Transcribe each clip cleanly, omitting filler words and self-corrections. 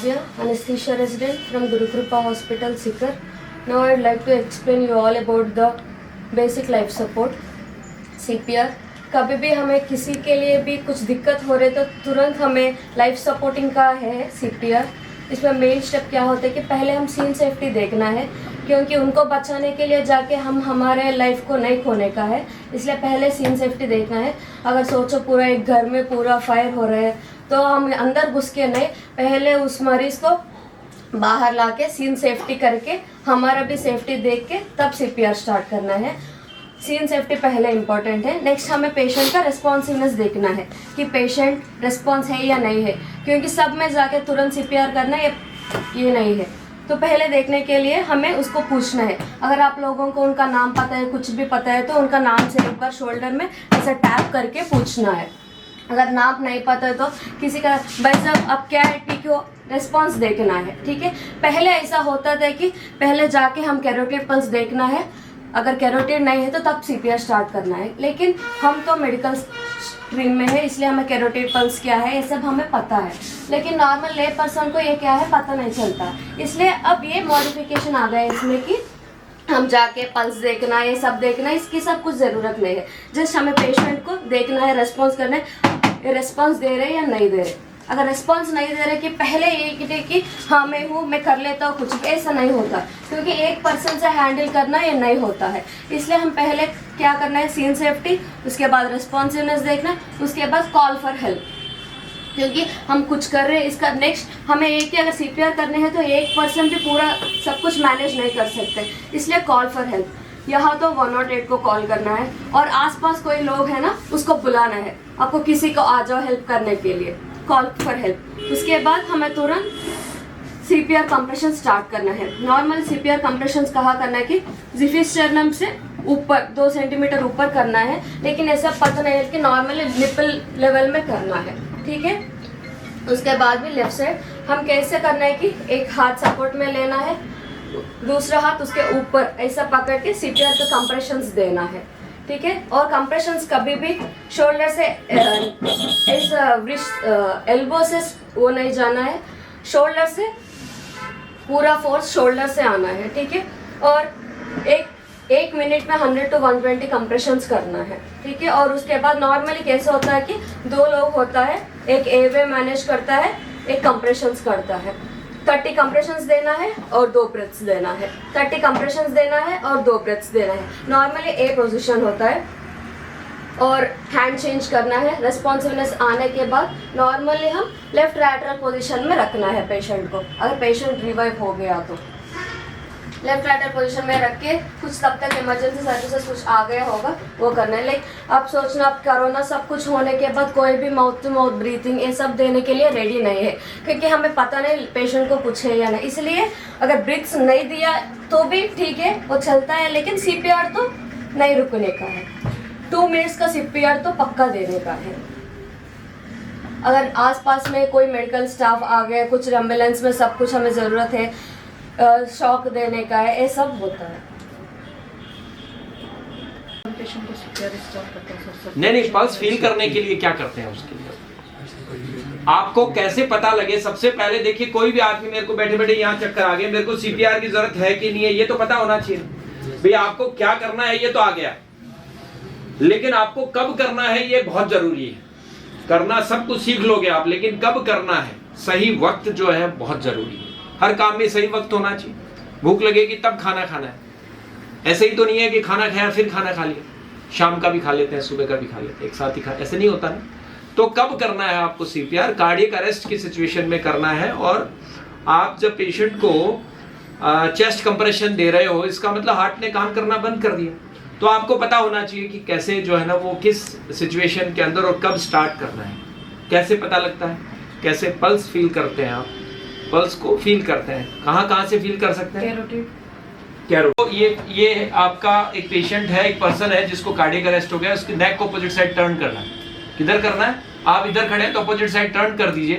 Divya, anesthesia resident from Guru Kripa Hospital, Sikar. Now I would like to explain you all about the basic life support, CPR. कभी भी हमें किसी के लिए भी कुछ दिक्कत हो रही तो तुरंत हमें लाइफ सपोर्टिंग का है CPR. इसमें मेन स्टेप क्या होता है कि पहले हम सीन सेफ्टी देखना है, क्योंकि उनको बचाने के लिए जाके हम हमारे लाइफ को नहीं खोने का है, इसलिए पहले सीन सेफ्टी देखना है. अगर सोचो पूरा एक घर में पूरा फायर हो रहा है तो हम अंदर घुस के नहीं, पहले उस मरीज को बाहर लाके सीन सेफ्टी करके हमारा भी सेफ्टी देख के तब CPR स्टार्ट करना है. सीन सेफ्टी पहले इम्पॉर्टेंट है. नेक्स्ट हमें पेशेंट का रिस्पॉन्सिवनेस देखना है कि पेशेंट रिस्पॉन्स है या नहीं है, क्योंकि सब में जाके तुरंत CPR करना ये नहीं है. तो पहले देखने के लिए हमें उसको पूछना है. अगर आप लोगों को उनका नाम पता है, कुछ भी पता है, तो उनका नाम से एक बार शोल्डर में ऐसा टैप करके पूछना है. अगर नाम नहीं पता है तो किसी का भाई साहब अब क्या है, ठीक हो, रिस्पॉन्स देखना है. ठीक है, पहले ऐसा होता था कि पहले जाके हम कैरोटिड पल्स देखना है, अगर कैरोटिड नहीं है तो तब CPR स्टार्ट करना है. लेकिन हम तो मेडिकल स्ट्रीम में है, इसलिए हमें कैरोटिड पल्स क्या है ये सब हमें पता है, लेकिन नॉर्मल ले पर्सन को ये क्या है पता नहीं चलता. इसलिए अब ये मॉडिफिकेशन आ गया है इसमें कि हम जाके पल्स देखना, ये सब देखना, इसकी सब कुछ ज़रूरत नहीं है. जस्ट हमें पेशेंट को देखना है, रेस्पॉन्स करना है, रेस्पॉन्स दे रहे या नहीं दे रहे. अगर रिस्पॉन्स नहीं दे रहे कि पहले ये कि हाँ मैं हूँ, मैं कर लेता हूँ, कुछ भी ऐसा नहीं होता, क्योंकि एक पर्सन से हैंडल करना ये नहीं होता है. इसलिए हम पहले क्या करना है, सीन सेफ्टी, उसके बाद रिस्पॉन्सिवनेस देखना, उसके बाद कॉल फॉर हेल्प, क्योंकि हम कुछ कर रहे हैं. इसका नेक्स्ट हमें एक ही अगर CPR करने हैं तो एक पर्सन भी पूरा सब कुछ मैनेज नहीं कर सकते, इसलिए कॉल फॉर हेल्प. यहाँ तो 108 को कॉल करना है और आसपास कोई लोग है ना उसको बुलाना है, आपको किसी को आ जाओ हेल्प करने के लिए, कॉल फॉर हेल्प. उसके बाद हमें तुरंत CPR कंप्रेशन स्टार्ट करना है. नॉर्मल CPR कंप्रेशन कहाँ करना है कि जिफिस्टर्नम से ऊपर 2 सेंटीमीटर ऊपर करना है, लेकिन ऐसा पता नहीं है कि नॉर्मली निपल लेवल में करना है. ठीक है, उसके बाद भी लेफ्ट साइड हम कैसे करना है कि एक हाथ सपोर्ट में लेना है, दूसरा हाथ उसके ऊपर ऐसा पकड़ के CPR के कंप्रेशंस देना है. ठीक है, और कंप्रेशंस कभी भी शोल्डर से एल्बो से वो नहीं जाना है, शोल्डर से पूरा फोर्स शोल्डर से आना है. ठीक है, और एक मिनट में 100 to 120 कंप्रेशंस करना है. ठीक है, और उसके बाद नॉर्मली कैसे होता है कि 2 लोग होता है, एक एवे मैनेज करता है, एक कंप्रेशंस करता है. 30 कंप्रेशंस देना है और 2 ब्रेथ्स देना है. 30 कंप्रेशंस देना है और 2 ब्रेथ्स देना है. नॉर्मली A पोजीशन होता है और हैंड चेंज करना है. रिस्पॉन्सिवनेस आने के बाद नॉर्मली हम लेफ्ट लैटरल पोजीशन में रखना है पेशेंट को. अगर पेशेंट रिवाइव हो गया तो लेफ्ट लैटरल पोजीशन में रख के कुछ तब तक इमरजेंसी सर्विसेज कुछ आ गया होगा वो करना है. लेकिन अब सोचना, अब कोरोना सब कुछ होने के बाद कोई भी माउथ टू माउथ ब्रीथिंग ये सब देने के लिए रेडी नहीं है, क्योंकि हमें पता नहीं पेशेंट को कुछ है या नहीं. इसलिए अगर ब्रिक्स नहीं दिया तो भी ठीक है, वो चलता है, लेकिन CPR तो नहीं रुकने का है. 2 मिनट्स का CPR तो पक्का देने का है. अगर आसपास में कोई मेडिकल स्टाफ आ गया, कुछ एम्बुलेंस में सब कुछ हमें ज़रूरत है, शॉक देने का है, ये सब होता है. नहीं, पल्स फील करने के लिए क्या करते हैं उसके लिए आपको कैसे पता लगे? सबसे पहले देखिए, कोई भी आदमी मेरे को बैठे बैठे यहाँ चक्कर आ गए, मेरे को CPR की जरूरत है कि नहीं है ये तो पता होना चाहिए. भैया आपको क्या करना है ये तो आ गया, लेकिन आपको कब करना है ये बहुत जरूरी है. करना सब कुछ सीख लोगे आप, लेकिन कब करना है, सही वक्त जो है बहुत जरूरी है. हर काम में सही वक्त होना चाहिए. भूख लगेगी तब खाना खाना है, ऐसे ही तो नहीं है कि खाना खाया फिर खाना खा लिया. शाम का भी खा लेते हैं, सुबह का भी खा लेते हैं, एक साथ ही खा, ऐसे नहीं होता ना. तो कब करना है आपको CPR? कार्डियक अरेस्ट की सिचुएशन में करना है. और आप जब पेशेंट को चेस्ट कंप्रेशन दे रहे हो, इसका मतलब हार्ट ने काम करना बंद कर दिया. तो आपको पता होना चाहिए कि कैसे जो है ना वो किस सिचुएशन के अंदर और कब स्टार्ट करना है. कैसे पता लगता है, कैसे पल्स फील करते हैं आप, पल्स को फील करते हैं, कहाँ से फील कर सकते हैं? तो ये आपका एक पेशेंट है, एक पर्सन है जिसको कार्डियक अरेस्ट हो गया. उसकी नेक को अपोजिट साइड टर्न करना है. किधर करना है? आप इधर खड़े हैं तो अपोजिट साइड टर्न कर दीजिए.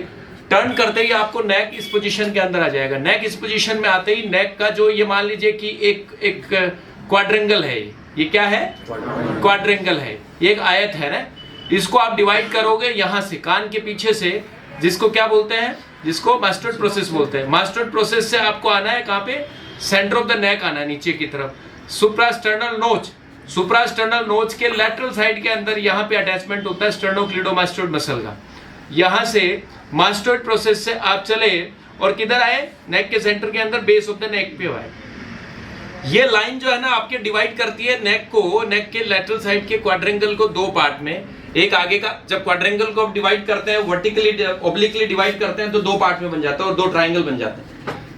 टर्न करते ही आपको नेक इस पोजीशन के अंदर आ जाएगा. नेक इस पोजीशन में आते ही नेक का जो ये मान लीजिए कि एक क्वाड्रेंगल है, ये क्या है? क्वाड्रेंगल है, ये एक आयत है ना. इसको आप डिवाइड करोगे यहाँ से, कान के पीछे से, जिसको क्या बोलते हैं, जिसको मास्टर्ड प्रोसेस बोलते हैं। मास्टर्ड प्रोसेस से आपको आना है कहाँ पे, सेंटर ऑफ द नेक आना है, नीचे की तरफ। सुप्रास्टर्नल नोच, सुप्रास्टर्नल नोच के लेटरल साइड के अंदर यहाँ पे अटैचमेंट होता है स्टर्नोक्लिडोमास्टोइड मसल का। यहाँ से मास्टर्ड प्रोसेस से आप चले और किधर आए, नेक के सेंटर के अंदर, बेस ऑफ द नेक पे आए। ये लाइन जो है ना आपके डिवाइड करती है नेक को, नेक के लेटरल साइड के क्वाड्रेंगल को दो पार्ट में। एक आगे का, जब क्वाड्रेंगल को आप डिवाइड करते हैं, वर्टिकली ओब्लिकली डिवाइड करते हैं, तो दो पार्ट में बन जाता है और दो ट्रायंगल बन जाते हैं।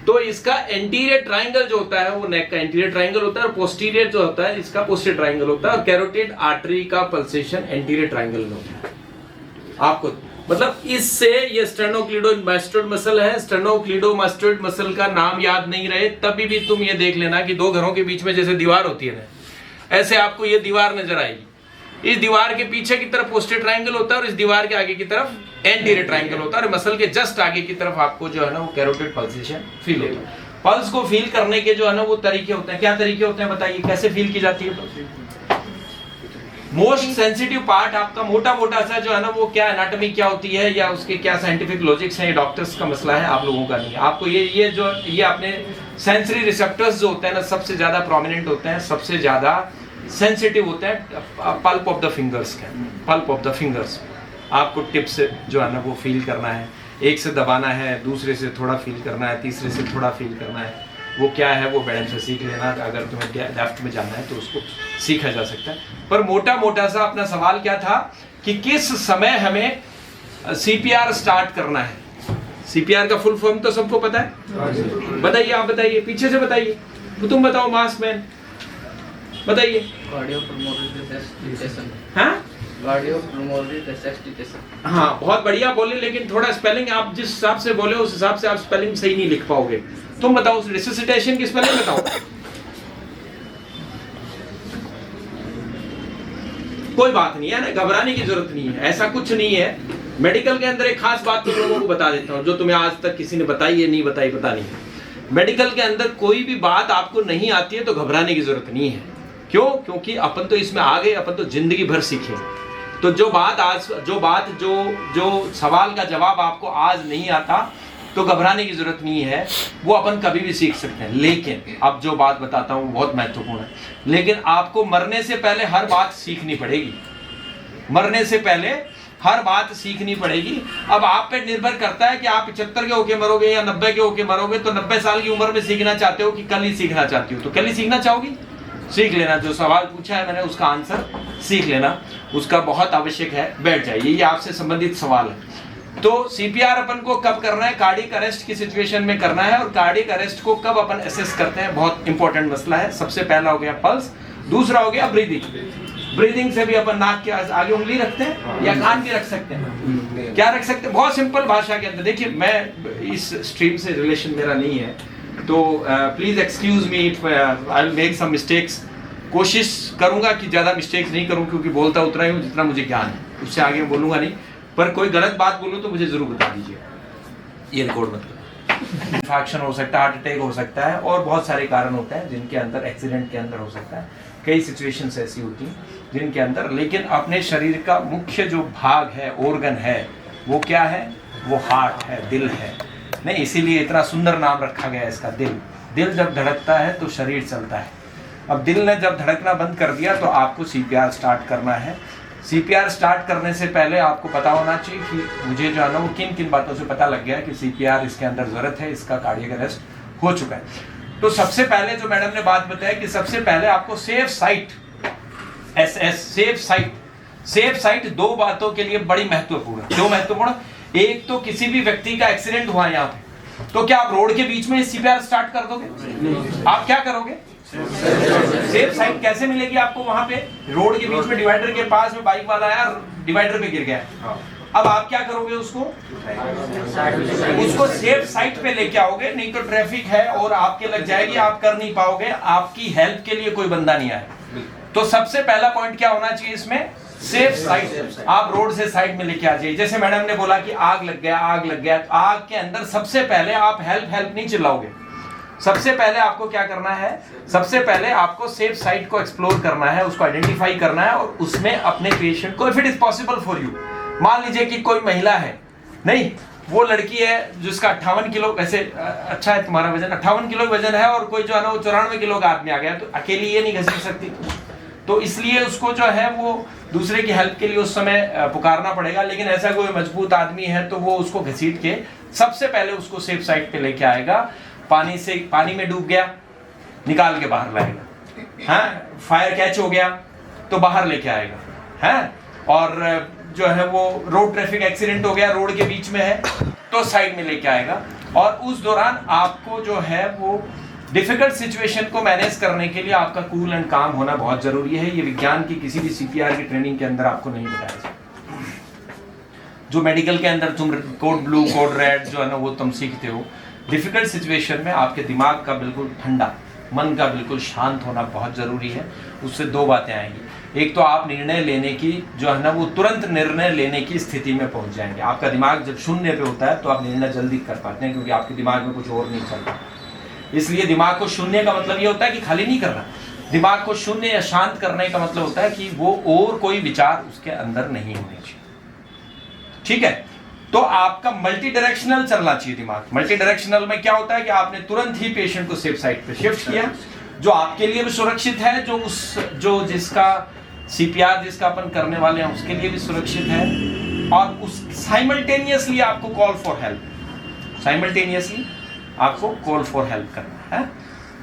तो इसका एंटीरियर ट्रायंगल जो होता है वो नेक का एंटीरियर ट्रायंगल होता है, और पोस्टीरियर जो होता है इसका पोस्टीरियर ट्रायंगल होता है, और कैरोटिड आर्टरी का पल्सेशन एंटीरियर ट्रायंगल में होता है। आपको मतलब इससे ये स्टर्नोक्लिडोमास्टोइड मसल है। स्टर्नोक्लिडोमास्टोइड मसल का नाम याद नहीं रहे तभी भी तुम ये देख लेना कि दो घरों के बीच में जैसे दीवार होती है ना, ऐसे आपको ये दीवार नजर आएगी। इस दीवार के पीछे की तरफ पोस्टीरियर ट्रायंगल होता है और इस दीवार के आगे की तरफ एंटीरियर ट्रायंगल होता है, और मसल के जस्ट आगे की तरफ आपको जो है ना वो कैरोटिड पल्सेशन फील होता है। पल्स को फील करने के जो है ना वो तरीके होते हैं। क्या तरीके होते हैं बताइए, कैसे फील की जाती है? मोस्ट सेंसिटिव पार्ट आपका मोटा मोटा सा जो है ना वो क्या एनाटॉमी क्या होती है या उसके क्या साइंटिफिक लॉजिक्स हैं, ये डॉक्टर्स का मसला है, आप लोगों का नहीं है। आपको ये अपने सेंसरी रिसेप्टर्स जो होते हैं ना सबसे ज्यादा प्रोमिनेंट होते हैं, सबसे ज्यादा सेंसिटिव होते हैं पल्प ऑफ द फिंगर्स के, पल्प ऑफ द फिंगर्स। आपको टिप से जो है ना वो फील करना है, एक से दबाना है, दूसरे से थोड़ा फील करना है, तीसरे से थोड़ा फील करना है। वो क्या है वो मैडम से सीख लेना, अगर तुम्हें लेफ्ट में जाना है तो उसको सीखा जा सकता है। पर मोटा मोटा सा अपना सवाल क्या था कि किस समय हमें सीपीआर स्टार्ट करना है। सीपीआर का फुल फॉर्म तो सबको पता है, बताइए, आप बताइए, पीछे से बताइए, तो तुम बताओ मास्क मैन, बताइए। हाँ, बहुत बढ़िया बोले, लेकिन थोड़ा स्पेलिंग आप जिस हिसाब से बोले उस हिसाब से आप स्पेलिंग सही नहीं लिख पाओगे। तुम बताओ रिससिटेशन की स्पेलिंग बताओ। कोई बात नहीं है ना, घबराने की जरूरत नहीं है, ऐसा कुछ नहीं है। मेडिकल के अंदर एक खास बात तुम लोगों को बता देता हूँ जो तुम्हें आज तक किसी ने बताई है नहीं बताई, पता नहीं। मेडिकल के अंदर कोई भी बात आपको नहीं आती है तो घबराने की जरूरत नहीं है। क्यों? क्योंकि अपन तो इसमें आ गए, अपन तो जिंदगी भर सीखे। तो जो सवाल का जवाब आपको आज नहीं आता तो घबराने की जरूरत नहीं है, वो अपन कभी भी सीख सकते हैं। लेकिन अब जो बात बताता हूँ बहुत महत्वपूर्ण है, लेकिन आपको मरने से पहले हर बात सीखनी पड़ेगी। मरने से पहले हर बात सीखनी पड़ेगी। अब आप पे निर्भर करता है कि आप 75 के होके मरोगे या 90 के होके मरोगे। तो 90 साल की उम्र में सीखना चाहते हो कि कल ही सीखना चाहती हो? तो कल ही सीखना चाहोगी, सीख लेना। जो सवाल पूछा है मैंने उसका आंसर सीख लेना, उसका बहुत आवश्यक है। बैठ जाइए, ये आपसे संबंधित सवाल है। तो सीपीआर अपन को कब करना है? कार्डियक अरेस्ट की सिचुएशन में करना है। और कार्डियक अरेस्ट को कब अपन असेस करते हैं, बहुत इंपॉर्टेंट मसला है। सबसे पहला हो गया पल्स, दूसरा हो गया ब्रीदिंग। ब्रीदिंग से भी अपन नाक के आगे उंगली रखते हैं या कान की रख सकते हैं, क्या रख सकते हैं? बहुत सिंपल भाषा के अंदर। देखिए, मैं इस स्ट्रीम से रिलेशन मेरा नहीं है, तो please excuse me if I will make some mistakes. कोशिश करूंगा कि ज्यादा मिस्टेक्स नहीं करूं, क्योंकि बोलता उतना ही हूं जितना मुझे ज्ञान है, उससे आगे बोलूंगा नहीं। पर कोई गलत बात बोलूं तो मुझे जरूर बता दीजिए, ये रिकॉर्ड मत करो। इंफेक्शन हो सकता है, हार्ट अटैक हो सकता है, और बहुत सारे कारण होते हैं जिनके अंदर, एक्सीडेंट के अंदर हो सकता है। कई सिचुएशंस ऐसी होती हैं जिनके अंदर, लेकिन अपने शरीर का मुख्य जो भाग है, ऑर्गन है, वो क्या है? वो हार्ट है, दिल है। नहीं, इसीलिए इतना सुंदर नाम रखा गया है इसका, दिल। दिल जब धड़कता है तो शरीर चलता है। अब दिल ने जब धड़कना बंद कर दिया तो आपको सीपीआर स्टार्ट करना है। सीपीआर स्टार्ट करने से पहले आपको पता होना चाहिए कि मुझे जो है ना वो किन किन बातों से पता लग गया कि सीपीआर इसके अंदर जरूरत है, इसका कार्डियक अरेस्ट हो चुका है। तो सबसे पहले जो मैडम ने बात बताया कि सबसे पहले आपको सेफ साइट, सेफ साइट दो बातों के लिए बड़ी महत्वपूर्ण है। क्यों महत्वपूर्ण? एक तो किसी भी व्यक्ति का एक्सीडेंट हुआ यहाँ पे, तो क्या आप रोड के बीच में सीपीआर स्टार्ट कर दोगे? आप क्या करोगे? सेफ साइट कैसे मिलेगी आपको? वहां पे रोड के बीच में डिवाइडर के पास में बाइक वाला आया, डिवाइडर पे गिर गया। अब आप क्या करोगे? उसको सेफ साइट पे लेके आओगे, नहीं तो ट्रैफिक है और आपके लग जाएगी, आप कर नहीं पाओगे, आपकी हेल्प के लिए कोई बंदा नहीं आए। तो सबसे पहला पॉइंट क्या होना चाहिए इसमें? Safe site. आप रोड से साइड में लेके आ जाइए। जैसे मैडम ने बोला कि आग लग गया, आग लग गया, आग के अंदर सबसे पहले आप हेल्प नहीं चिल्लाओगे। सबसे पहले आपको क्या करना है? सबसे पहले आपको सेफ साइट को एक्सप्लोर करना है, उसको आइडेंटिफाई करना है, और उसमें अपने पेशेंट को, if it is possible for you, मान लीजिए कि कोई महिला है, नहीं वो लड़की है जिसका 58 किलो, वैसे अच्छा है तुम्हारा वजन, 58 किलो वजन है, और कोई जो है ना वो 94 किलो का आदमी आ गया, तो अकेली ये नहीं घसीट सकती, तो इसलिए उसको जो है वो दूसरे की हेल्प के लिए उस समय पुकारना पड़ेगा। लेकिन ऐसा कोई मजबूत आदमी है तो वो उसको घसीट के सबसे पहले उसको सेफ साइड पे लेके आएगा। पानी में डूब गया, निकाल के बाहर लाएगा, हाँ, फायर कैच हो गया तो बाहर लेके आएगा, है, और जो है वो रोड ट्रैफिक एक्सीडेंट हो गया, रोड के बीच में है तो साइड में लेके आएगा। और उस दौरान आपको जो है वो डिफिकल्ट सिचुएशन को मैनेज करने के लिए आपका कूल एंड काम होना बहुत जरूरी है। ये विज्ञान की किसी भी सीपीआर की ट्रेनिंग के अंदर आपको नहीं बताया जाता। जो मेडिकल के अंदर तुम कोड ब्लू कोड रेड जो है ना वो तुम सीखते हो, डिफिकल्ट सिचुएशन में आपके दिमाग का बिल्कुल ठंडा, मन का बिल्कुल शांत होना बहुत जरूरी है। उससे दो बातें आएंगी, एक तो आप निर्णय लेने की जो है ना वो तुरंत निर्णय लेने की स्थिति में पहुंच जाएंगे। आपका दिमाग जब शून्य पे होता है तो आप निर्णय जल्दी कर पाते हैं, क्योंकि आपके दिमाग में कुछ और नहीं चल रहा। इसलिए दिमाग को शून्य का मतलब ये होता है कि खाली नहीं करना, दिमाग को शून्य या शांत करने का मतलब होता है कि वो और कोई विचार उसके अंदर नहीं होने चाहिए। ठीक है, तो आपका मल्टी डायरेक्शनल चलना चाहिए दिमाग। मल्टी डायरेक्शनल में क्या होता है कि आपने तुरंत ही पेशेंट को सेफ साइड पे शिफ्ट किया, जो आपके लिए भी सुरक्षित है, जो जिसका सीपीआर जिसका अपन करने वाले हैं उसके लिए भी सुरक्षित है, और उस साइमल्टेनियसली आपको कॉल फॉर हेल्प, साइमल्टेनियसली आपको कॉल फॉर हेल्प करना है।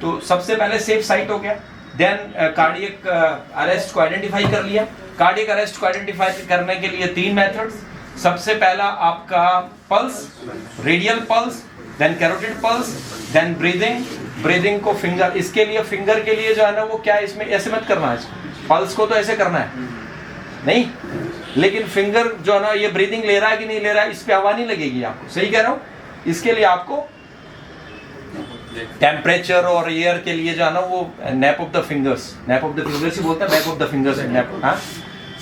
तो सबसे पहले सेफ साइट हो गया, देन कार्डियक अरेस्ट को आइडेंटिफाई कर लिया। कार्डियक अरेस्ट को आइडेंटिफाई करने के लिए 3 मेथड्स। सबसे पहला आपका pulse, radial pulse, then carotid pulse, then breathing को फिंगर, इसके लिए फिंगर के लिए जो है ना वो क्या, इसमें ऐसे मत करना है, पल्स को तो ऐसे करना है नहीं, लेकिन फिंगर जो है ना ये ब्रीदिंग ले रहा है कि नहीं ले रहा है, इस पे हवा नहीं लगेगी आपको, सही कह रहा हूँ। इसके लिए आपको टेम्परेचर और एयर के लिए जो है ना वो नैप ऑफ द फिंगर्स ही बोलता है, back of the fingers nap, हाँ,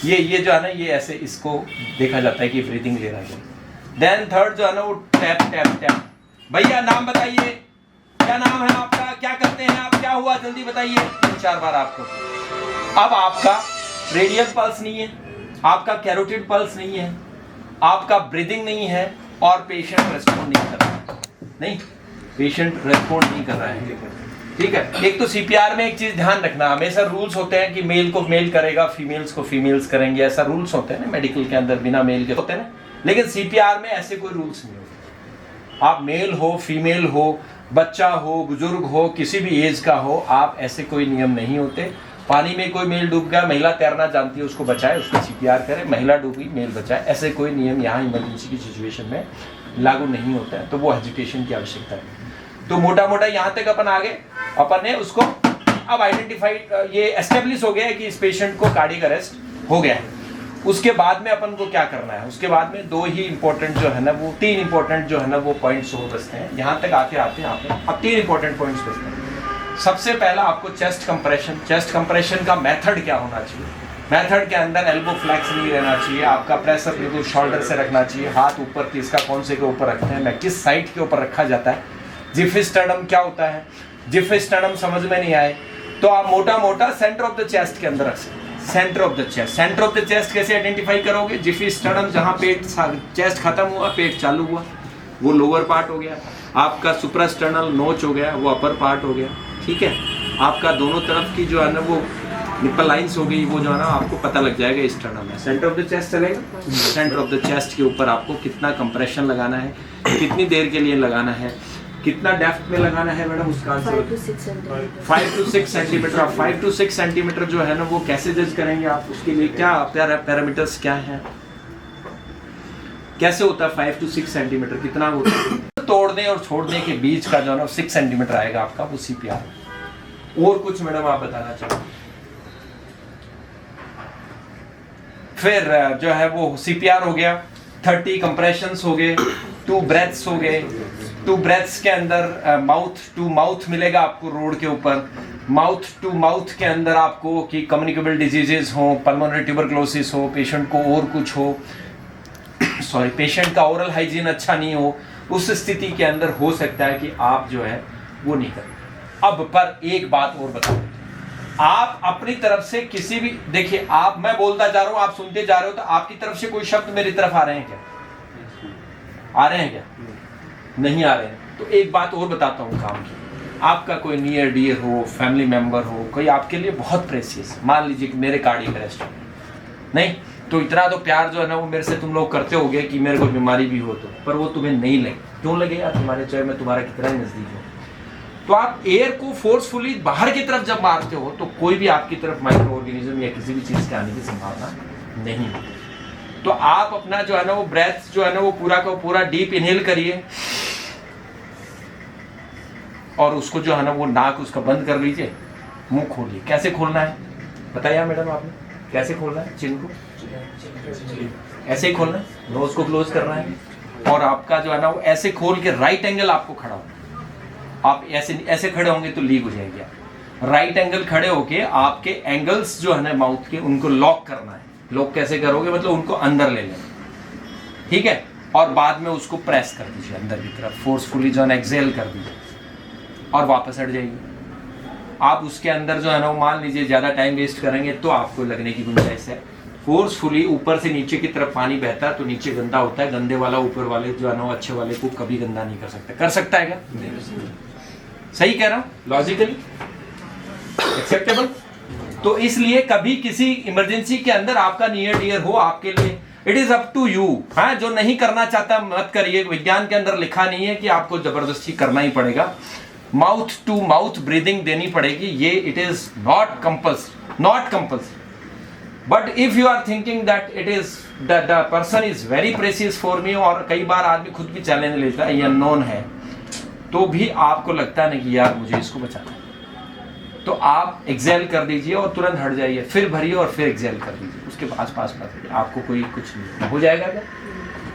ये जो है ना ये ऐसे इसको देखा जाता है कि ब्रीदिंग ले रहा है। देन थर्ड जो है ना वो टैप टैप टैप। भैया नाम बताइए, क्या नाम है आपका, क्या करते हैं आप, क्या हुआ जल्दी बताइए, 3-4 बार आपको। अब आपका रेडियल पल्स नहीं है, आपका कैरोटिड पल्स नहीं है, आपका ब्रीदिंग नहीं है, और पेशेंट रेस्पॉन्ड नहीं कर रहा है, नहीं, पेशेंट रेस्पॉन्ड नहीं कर रहा है। ठीक है, एक तो सीपीआर में एक चीज ध्यान रखना, हमेशा रूल्स होते हैं कि मेल को मेल करेगा, फीमेल्स को फीमेल्स करेंगे, ऐसा रूल्स होते हैं ना मेडिकल के अंदर, बिना मेल के होते हैं ना, लेकिन सीपीआर में ऐसे कोई रूल्स नहीं होते। आप मेल हो, फीमेल हो, बच्चा हो, बुजुर्ग हो, किसी भी एज का हो, आप ऐसे कोई नियम नहीं होते। पानी में कोई मेल डूब गया, महिला तैरना जानती है, उसको बचाए, उसको सीपीआर करे, महिला डूबी मेल बचाए, ऐसे कोई नियम यहाँ इमरजेंसी की सिचुएशन में लागू नहीं होता है, तो वो हेजिटेशन की आवश्यकता है। तो मोटा मोटा यहाँ तक अपन आगे, अपन ने उसको अब आइडेंटिफाइड, ये एस्टेब्लिश हो गया है कि इस पेशेंट को कार्डियक अरेस्ट हो गया है। उसके बाद में अपन को क्या करना है, उसके बाद में 2 ही इंपॉर्टेंट जो है ना वो 3 इंपॉर्टेंट जो है ना वो पॉइंट्स हो बचते हैं। यहाँ तक आते हैं अब 3 इंपॉर्टेंट पॉइंट्स बचते हैं। सबसे पहला आपको चेस्ट कंप्रेशन का मेथड क्या होना चाहिए। मेथड के अंदर एल्बो फ्लैक्स नहीं रहना चाहिए, आपका प्रेशर बिल्कुल शोल्डर से रखना चाहिए, हाथ ऊपर, किसका कौन से के ऊपर रखते हैं, मैं किस साइड के ऊपर रखा जाता है। जिफिस्टर्नम क्या होता है, जिफिस्टर्नम समझ में नहीं आए तो आप मोटा मोटा सेंटर ऑफ द चेस्ट के अंदर रख सकते हैं। सेंटर ऑफ द चेस्ट कैसे आइडेंटिफाई करोगे, जिफिस्टर्नम जहाँ पेट चेस्ट खत्म हुआ पेट चालू हुआ वो लोअर पार्ट हो गया, आपका सुप्रास्टर्नल नोच हो गया वो अपर पार्ट हो गया। ठीक है, आपका दोनों तरफ की जो है ना वो निप्पल लाइंस हो गई, वो जो है ना आपको पता लग जाएगा स्टर्नम है। सेंटर ऑफ द चेस्ट चलेगा, सेंटर ऑफ द चेस्ट के ऊपर आपको कितना कंप्रेशन लगाना है, कितनी देर के लिए लगाना है, कितना डेप्थ में लगाना है मैडम, उसका आंसर 5 to 6 सेंटीमीटर। आप 5 to 6 सेंटीमीटर जो है ना वो कैसे जज करेंगे आप, उसके लिए क्या पैरामीटर्स क्या है, कैसे होता है 5 to 6 सेंटीमीटर कितना होता है। तोड़ने और छोड़ने के बीच का जो है ना 6 सेंटीमीटर आएगा आपका वो सीपीआर। और कुछ मैडम आप बताना चाहो। फिर जो है वो सीपीआर हो गया, 30 कंप्रेशंस हो गए, 2 ब्रेथ्स हो गए। 2 ब्रेथ्स के अंदर माउथ टू माउथ मिलेगा आपको रोड के ऊपर, माउथ टू माउथ के अंदर आपको कि कम्युनिकेबल डिजीजेस हो, पल्मोनरी ट्यूबरक्लोसिस हो, पेशेंट को और कुछ हो, सॉरी पेशेंट का ओरल हाइजीन अच्छा नहीं हो, उस स्थिति के अंदर हो सकता है कि आप जो है वो नहीं करें। अब पर एक बात और बताओ, आप अपनी तरफ से किसी भी, देखिए आप, मैं बोलता जा रहा हूं आप सुनते जा रहे हो, तो आपकी तरफ से कोई शब्द मेरी तरफ आ रहे हैं क्या? आ रहे हैं क्या? नहीं आ रहे हैं। तो एक बात और बताता हूँ काम की। आपका कोई नियर डियर हो, फैमिली मेंबर हो, कोई आपके लिए बहुत प्रेशियस, मान लीजिए कि मेरे कार्डियक अरेस्ट हो, नहीं तो इतना तो प्यार जो है ना वो मेरे से तुम लोग करते होगे कि मेरे को बीमारी भी हो तो, पर वो तुम्हें नहीं लगे। क्यों लगे यार? तुम्हारे चाहे मैं तुम्हारा कितना ही नजदीक हो। तो आप एयर को फोर्सफुली बाहर की तरफ जब मारते हो तो कोई भी आपकी तरफ माइक्रो ऑर्गेनिज्म या किसी भी चीज के आने की संभावना नहीं होती। तो आप अपना जो है ना वो ब्रेथ जो है ना वो पूरा का पूरा डीप इनहेल करिए और उसको जो है ना वो नाक उसका बंद कर लीजिए, मुंह खोलिए। कैसे खोलना है बताइए मैडम आपने? कैसे खोलना है? चिन को ऐसे ही खोलना है, नोज को क्लोज करना है और आपका जो है ना वो ऐसे खोल के राइट एंगल आपको खड़ा हो। आप ऐसे खड़े होंगे तो लीक हो जाएगी। आप राइट एंगल खड़े होके आपके एंगल्स जो है ना माउथ के उनको लॉक करना है। लॉक कैसे करोगे? मतलब उनको अंदर ले लेना, ठीक है, और बाद में उसको प्रेस कर दीजिए अंदर की तरफ, फोर्सफुली जो है ना एक्सेल कर दीजिए और वापस हट जाएगी। आप उसके अंदर जो है ना मान लीजिए ज्यादा टाइम वेस्ट करेंगे तो आपको लगने की गुंजाइश है। फोर्सफुली ऊपर से नीचे की तरफ पानी बहता है तो नीचे गंदा होता है, गंदे वाला ऊपर वाले जो है ना अच्छे वाले को कभी गंदा नहीं कर सकता। कर सकता है क्या? सही कह रहा हूं? Logically acceptable? तो इसलिए कभी किसी इमरजेंसी के अंदर आपका नियर डियर हो आपके लिए, it is up to you. हाँ, जो नहीं करना चाहता मत करिए। विज्ञान के अंदर लिखा नहीं है कि आपको जबरदस्ती करना ही पड़ेगा। माउथ टू माउथ ब्रीदिंग देनी पड़ेगी, ये it is not compulsory. But if you are thinking that it is the person is very precious for me, और कई बार आदमी खुद भी चैलेंज लेता है, ये अननोन है, तो भी आपको लगता है ना कि यार मुझे इसको बचाना है, तो आप एक्सेल कर दीजिए और तुरंत हट जाइए, फिर भरिए और फिर एक्सेल कर दीजिए, उसके पास आपको कोई कुछ नहीं हो जाएगा क्या?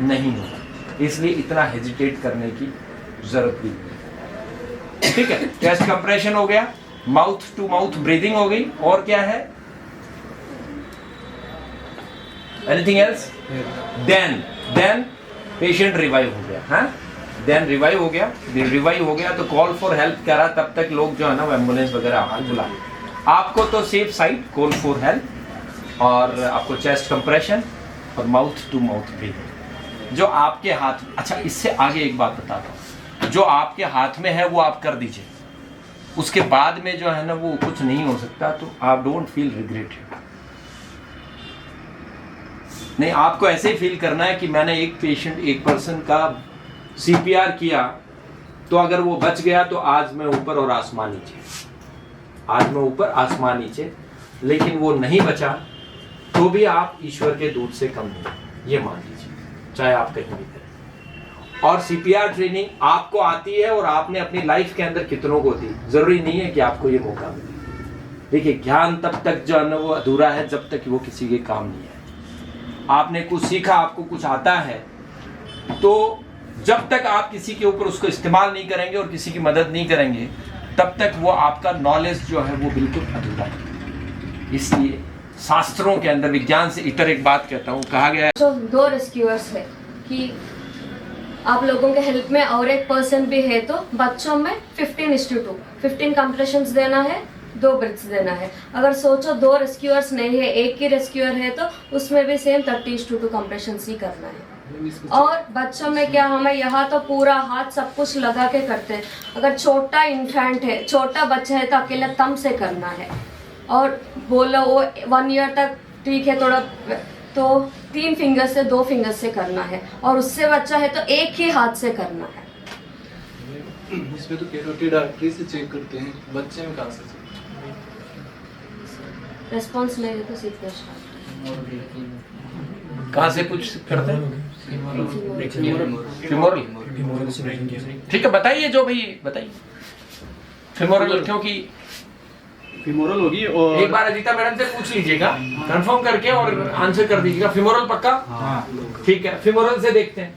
नहीं होगा। इसलिए इतना हेजिटेट करने की जरूरत भी नहीं। ठीक है, चेस्ट कंप्रेशन हो गया, माउथ टू माउथ ब्रीदिंग हो गई, और क्या है? Anything else? Then patient revive हो गया। हाँ, देन रिवाइव हो गया तो कॉल फॉर हेल्प करा, तब तक लोग जो है ना एम्बुलेंस वगैरह बुला। आपको तो safe side call for help, और आपको चेस्ट कंप्रेशन और माउथ टू माउथ ब्रीदिंग जो आपके हाथ में। अच्छा, इससे आगे एक बात बताता हूँ, जो आपके हाथ में है वो आप कर दीजिए, उसके बाद में जो है ना वो कुछ नहीं हो सकता, तो आप डोंट फील रिग्रेटेड। नहीं, आपको ऐसे ही फील करना है कि मैंने एक पर्सन का सीपीआर किया, तो अगर वो बच गया तो आज मैं ऊपर और आसमान नीचे, लेकिन वो नहीं बचा तो भी आप ईश्वर के दूत से कम नहीं, ये मान लीजिए, चाहे आप कहीं भी करें। और सीपीआर ट्रेनिंग आपको आती है और आपने अपनी लाइफ के अंदर कितनों को दी, जरूरी नहीं है कि आपको ये मौका मिले। देखिए, ज्ञान तब तक जो है ना वो अधूरा है जब तक वो किसी के काम नहीं है। आपने कुछ सीखा, आपको कुछ आता है, तो जब तक आप किसी के ऊपर उसको इस्तेमाल नहीं करेंगे और किसी की मदद नहीं करेंगे, तब तक वो आपका नॉलेज जो है वो बिल्कुल अधूरा है। इसलिए शास्त्रों के अंदर, विज्ञान से इतर एक बात कहता हूँ, कहा गया है जो 2 रेस्क्यूअर्स है कि आप लोगों के हेल्प में और एक पर्सन भी है, तो बच्चों में 15:2 15 कंप्रेशंस देना है, 2 ब्रेथ्स देना है। अगर सोचो 2 रेस्क्यूअर्स नहीं है, एक ही रेस्क्यूअर है, तो उसमें भी सेम 30:2 कंप्रेशंस ही करना है। और बच्चों में क्या, हमें यहाँ तो पूरा हाथ सब कुछ लगा के करते हैं। अगर छोटा इन्फेंट है, छोटा बच्चा है, तो अकेले तम से करना है। और बोलो वो 1 ईयर तक ठीक है थोड़ा, तो 3 फिंगर से 2 फिंगर से करना है, और उससे बच्चा है तो एक ही हाथ से करना है। इसमें तो कैरोटिड आर्टरी से चेक करते हैं, बच्चे में कहाँ से? रेस्पॉन्स नहीं है तो सीखना स्टार्ट। कहाँ से कुछ करते हैं? फिमोरल। ठीक है, बताइए जो भी बताइए। फिमोरल, क्योंकि फीमोरल होगी, और एक बार अजीता मैडम से पूछ लीजिएगा, कंफर्म करके और आंसर कर दीजिएगा। फिमोरल पक्का? हाँ, ठीक है, फिमोरल से देखते हैं।